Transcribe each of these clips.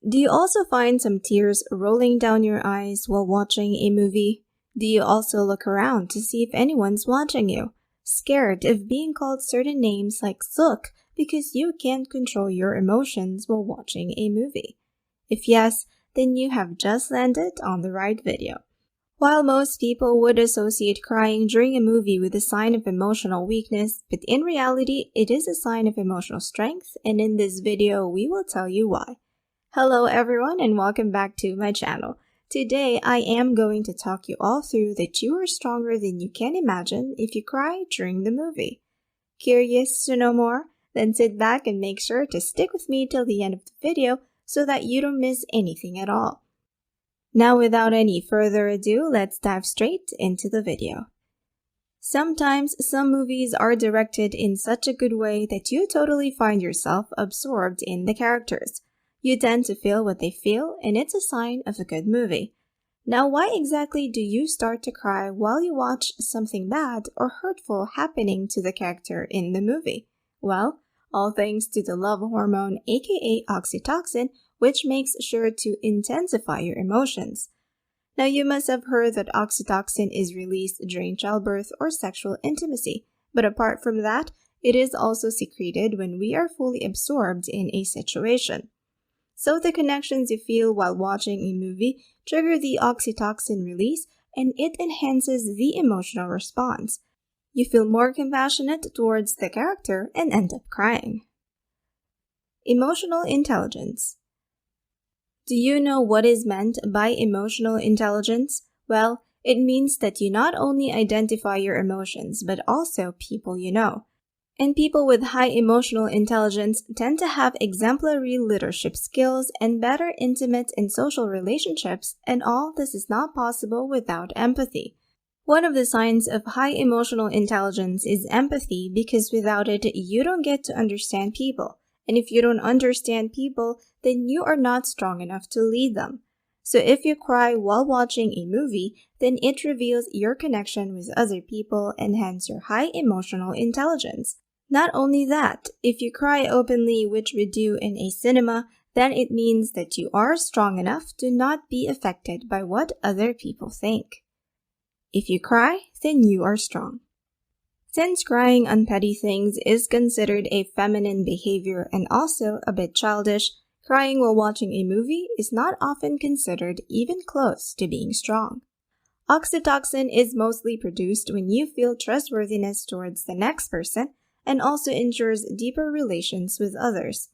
Do you also find some tears rolling down your eyes while watching a movie? Do you also look around to see if anyone's watching you, scared of being called certain names like Syukr because you can't control your emotions while watching a movie? If yes, then you have just landed on the right video. While most people would associate crying during a movie with a sign of emotional weakness, but in reality, it is a sign of emotional strength, and in this video, we will tell you why. Hello everyone and welcome back to my channel. Today, I am going to talk you all through that you are stronger than you can imagine if you cry during the movie. Curious to know more? Then sit back and make sure to stick with me till the end of the video so that you don't miss anything at all. Now without any further ado, let's dive straight into the video. Sometimes some movies are directed in such a good way that you totally find yourself absorbed in the characters. You tend to feel what they feel, and it's a sign of a good movie. Now, why exactly do you start to cry while you watch something bad or hurtful happening to the character in the movie? Well, all thanks to the love hormone aka oxytocin, which makes sure to intensify your emotions. Now, you must have heard that oxytocin is released during childbirth or sexual intimacy, but apart from that, it is also secreted when we are fully absorbed in a situation. So the connections you feel while watching a movie trigger the oxytocin release, and it enhances the emotional response. You feel more compassionate towards the character and end up crying. Emotional intelligence. Do you know what is meant by emotional intelligence? Well, it means that you not only identify your emotions, but also people you know. And people with high emotional intelligence tend to have exemplary leadership skills and better intimate and social relationships, and all this is not possible without empathy. One of the signs of high emotional intelligence is empathy, because without it, you don't get to understand people. And if you don't understand people, then you are not strong enough to lead them. So if you cry while watching a movie, then it reveals your connection with other people and hence your high emotional intelligence. Not only that, if you cry openly, which we do in a cinema, then it means that you are strong enough to not be affected by what other people think. If you cry, then you are strong. Since crying on petty things is considered a feminine behavior and also a bit childish, crying while watching a movie is not often considered even close to being strong. Oxytocin is mostly produced when you feel trustworthiness towards the next person, and also ensures deeper relations with others.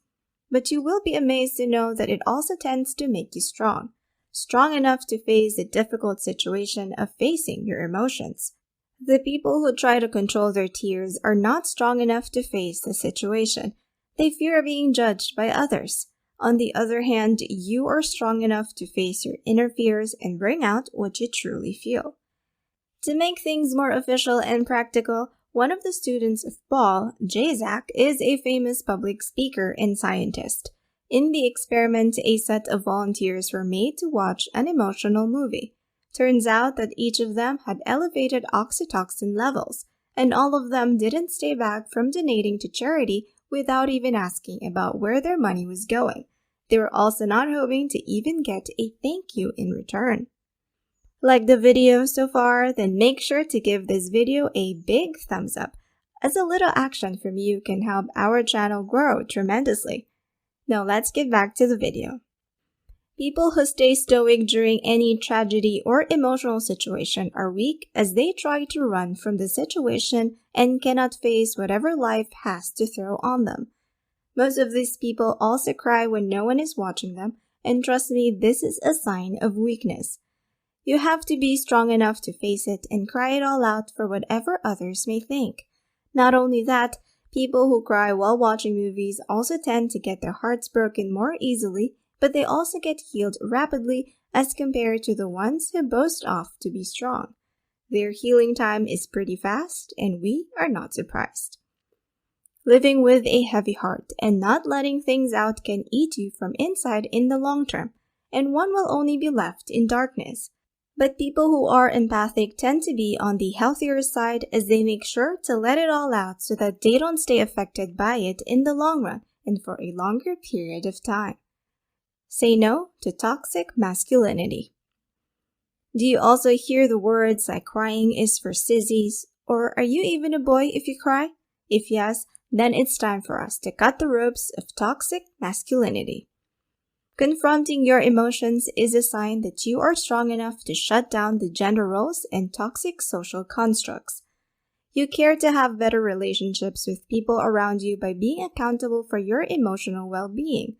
But you will be amazed to know that it also tends to make you strong enough to face the difficult situation of facing your emotions. The people who try to control their tears are not strong enough to face the situation. They fear being judged by others. On the other hand, you are strong enough to face your inner fears and bring out what you truly feel. To make things more official and practical, one of the students of Paul, Jacek, is a famous public speaker and scientist. In the experiment, a set of volunteers were made to watch an emotional movie. Turns out that each of them had elevated oxytocin levels, and all of them didn't stay back from donating to charity without even asking about where their money was going. They were also not hoping to even get a thank you in return. Like the video so far, then make sure to give this video a big thumbs up, as a little action from you can help our channel grow tremendously. Now let's get back to the video. People who stay stoic during any tragedy or emotional situation are weak, as they try to run from the situation and cannot face whatever life has to throw on them. Most of these people also cry when no one is watching them, and trust me, this is a sign of weakness. You have to be strong enough to face it and cry it all out for whatever others may think. Not only that, people who cry while watching movies also tend to get their hearts broken more easily, but they also get healed rapidly as compared to the ones who boast off to be strong. Their healing time is pretty fast, and we are not surprised. Living with a heavy heart and not letting things out can eat you from inside in the long term, and one will only be left in darkness. But people who are empathic tend to be on the healthier side, as they make sure to let it all out so that they don't stay affected by it in the long run and for a longer period of time. Say no to toxic masculinity. Do you also hear the words like crying is for sissies? Or are you even a boy if you cry? If yes, then it's time for us to cut the ropes of toxic masculinity. Confronting your emotions is a sign that you are strong enough to shut down the gender roles and toxic social constructs. You care to have better relationships with people around you by being accountable for your emotional well-being.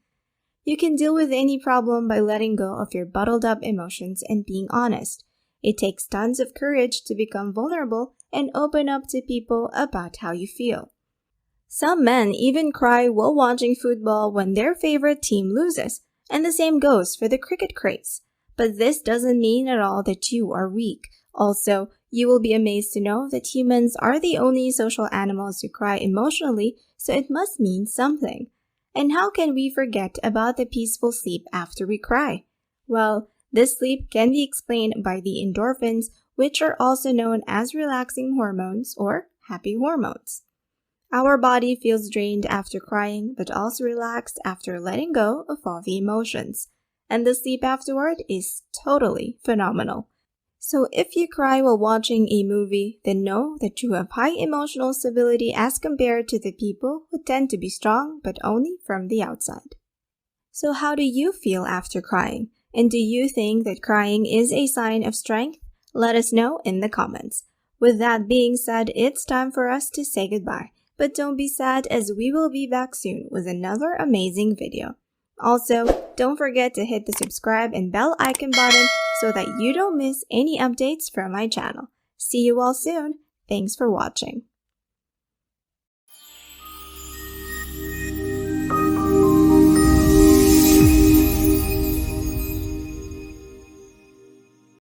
You can deal with any problem by letting go of your bottled up emotions and being honest. It takes tons of courage to become vulnerable and open up to people about how you feel. Some men even cry while watching football when their favorite team loses, and the same goes for the cricket craze. But this doesn't mean at all that you are weak. Also, you will be amazed to know that humans are the only social animals who cry emotionally, so it must mean something. And how can we forget about the peaceful sleep after we cry? Well, this sleep can be explained by the endorphins, which are also known as relaxing hormones or happy hormones. Our body feels drained after crying, but also relaxed after letting go of all the emotions. And the sleep afterward is totally phenomenal. So if you cry while watching a movie, then know that you have high emotional stability as compared to the people who tend to be strong but only from the outside. So how do you feel after crying? And do you think that crying is a sign of strength? Let us know in the comments. With that being said, it's time for us to say goodbye. But don't be sad, as we will be back soon with another amazing video. Also, don't forget to hit the subscribe and bell icon button so that you don't miss any updates from my channel. See you all soon. Thanks for watching.